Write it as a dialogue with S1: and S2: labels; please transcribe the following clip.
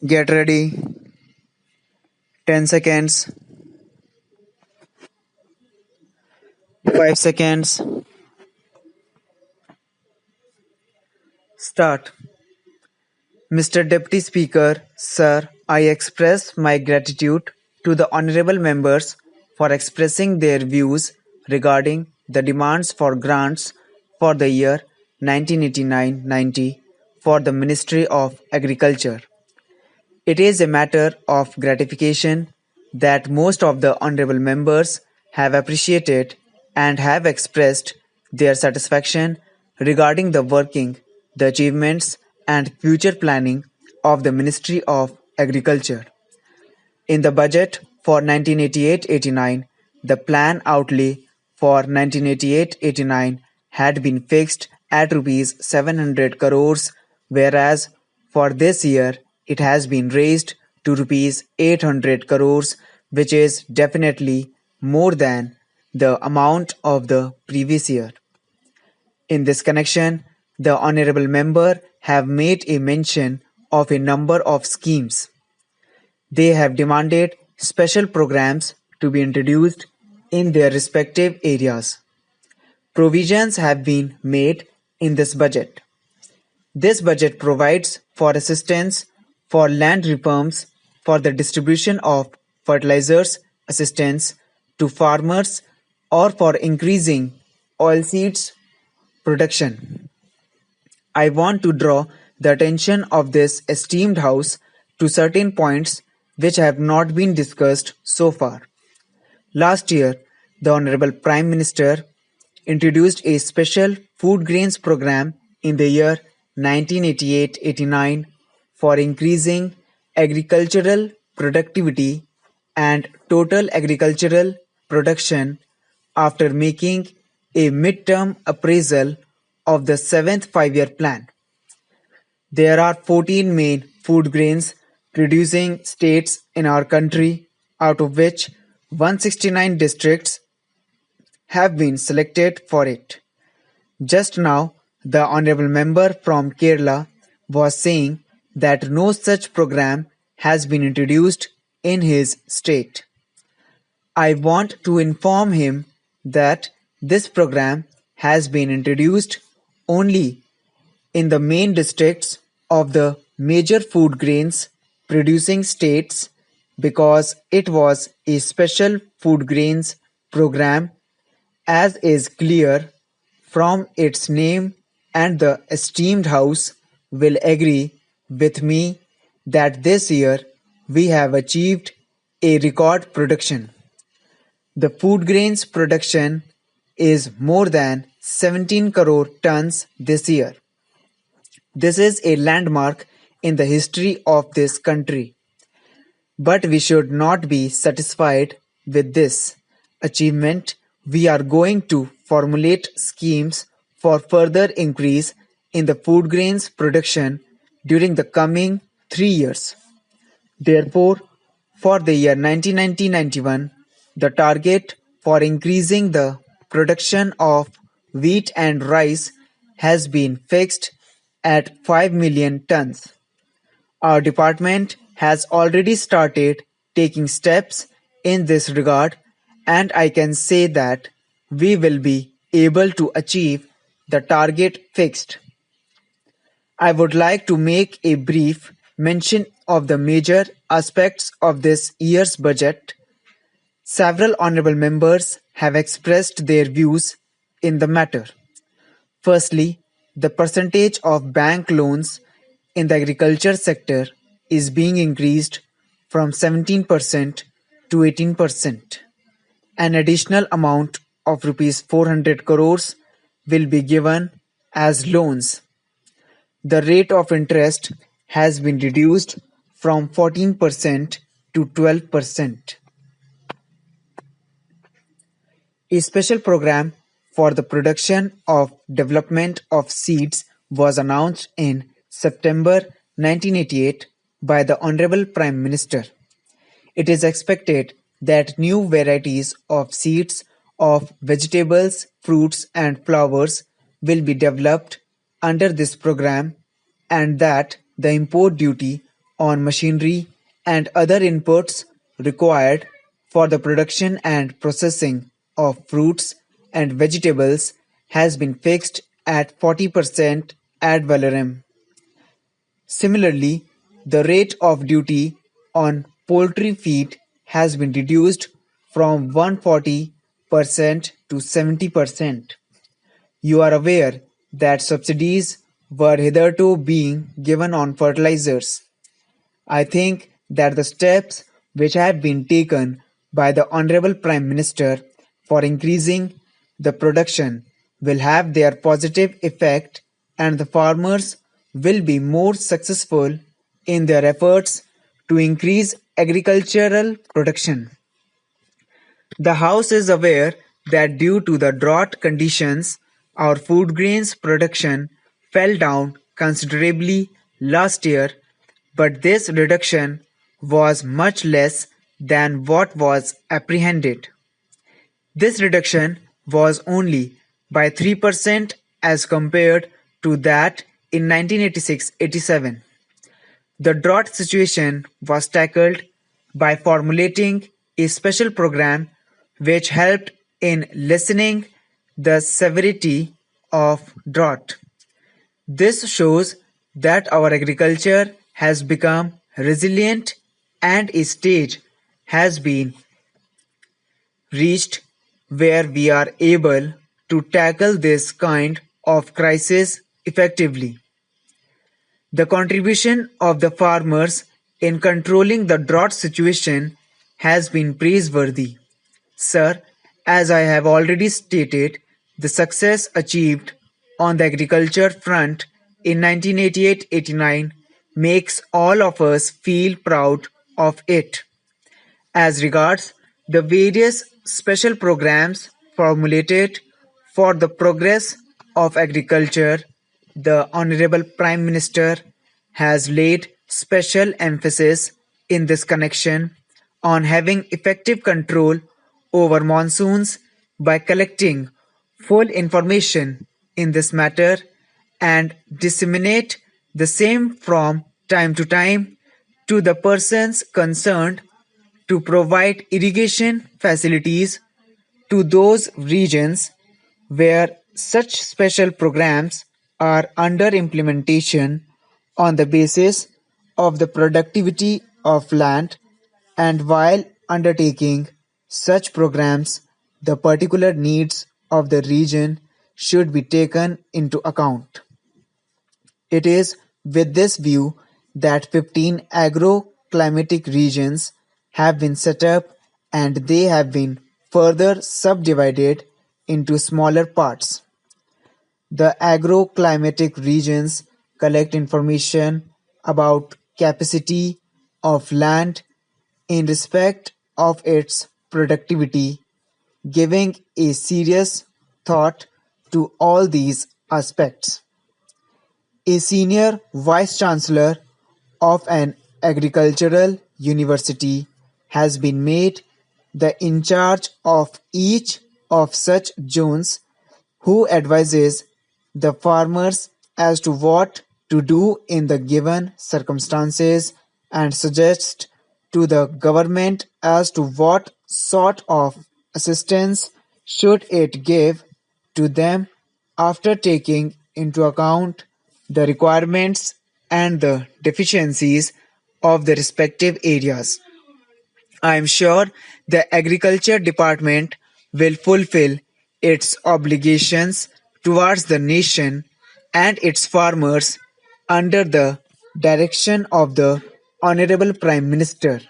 S1: Get ready. 10 seconds. 5 seconds. Start. Mr. Deputy Speaker, Sir, I express my gratitude to the honorable members for expressing their views regarding the demands for grants for the year 1989-90 for the Ministry of Agriculture. It is a matter of gratification that most of the honorable members have appreciated and have expressed their satisfaction regarding the working, the achievements, and future planning of the Ministry of Agriculture. In the budget for 1988-89, the plan outlay for 1988-89 had been fixed at rupees 700 crores, whereas for this year it has been raised to rupees 800 crores, which is definitely more than the amount of the previous year. In this connection, the honorable member have made a mention of a number of schemes. They have demanded special programs to be introduced in their respective areas. Provisions have been made in this budget. This budget provides for assistance for land reforms, for the distribution of fertilizers, assistance to farmers, or for increasing oilseeds production. I want to draw the attention of this esteemed House to certain points which have not been discussed so far. Last year, the Honorable Prime Minister introduced a special food grains program in the year 1988-89 for increasing agricultural productivity and total agricultural production after making a mid-term appraisal of the 7th five-year plan. There are 14 main food grains producing states in our country, out of which 169 districts have been selected for it. Just now, the honorable member from Kerala was saying that no such program has been introduced in his state. I want to inform him that this program has been introduced only in the main districts of the major food grains producing states because it was a special food grains program, as is clear from its name, and the esteemed House will agree with me that this year we have achieved a record production. The food grains production is more than 17 crore tons this year. This is a landmark in the history of this country. But we should not be satisfied with this achievement. We are going to formulate schemes for further increase in the food grains production during the coming 3 years. Therefore, for the year 1990-91, the target for increasing the production of wheat and rice has been fixed at 5 million tons. Our department has already started taking steps in this regard, and I can say that we will be able to achieve the target fixed. I would like to make a brief mention of the major aspects of this year's budget. Several honorable members have expressed their views in the matter. Firstly, the percentage of bank loans in the agriculture sector is being increased from 17% to 18%. An additional amount of rupees 400 crores will be given as loans. The rate of interest has been reduced from 14% to 12%. A special program for the production of development of seeds was announced in September 1988 by the Honorable Prime Minister. It is expected that new varieties of seeds of vegetables, fruits and flowers will be developed under this program, and that the import duty on machinery and other inputs required for the production and processing of fruits and vegetables has been fixed at 40% ad valorem. Similarly, the rate of duty on poultry feed has been reduced from 140% to 70%. You are aware that subsidies were hitherto being given on fertilizers. I think that the steps which have been taken by the Honorable Prime Minister for increasing the production will have their positive effect and the farmers will be more successful in their efforts to increase agricultural production. The House is aware that due to the drought conditions, our food grains production fell down considerably last year, but this reduction was much less than what was apprehended. This reduction was only by 3% as compared to that in 1986-87. The drought situation was tackled by formulating a special program which helped in lessening the severity of drought. This shows that our agriculture has become resilient and a stage has been reached where we are able to tackle this kind of crisis effectively. The contribution of the farmers in controlling the drought situation has been praiseworthy. Sir, as I have already stated, the success achieved on the agriculture front in 1988-89 makes all of us feel proud of it. As regards the various special programs formulated for the progress of agriculture, the Honorable Prime Minister has laid special emphasis in this connection on having effective control over monsoons by collecting full information in this matter and disseminate the same from time to time to the persons concerned to provide irrigation facilities to those regions where such special programs are under implementation on the basis of the productivity of land, and while undertaking such programs, the particular needs of the region should be taken into account. It is with this view that 15 agro-climatic regions have been set up and they have been further subdivided into smaller parts. The agro-climatic regions collect information about capacity of land in respect of its productivity, giving a serious thought to all these aspects. A senior vice-chancellor of an agricultural university has been made the in charge of each of such zones who advises the farmers as to what to do in the given circumstances and suggests to the government as to what sort of assistance should it give to them after taking into account the requirements and the deficiencies of the respective areas. I am sure the Agriculture Department will fulfill its obligations towards the nation and its farmers under the direction of the Honorable Prime Minister.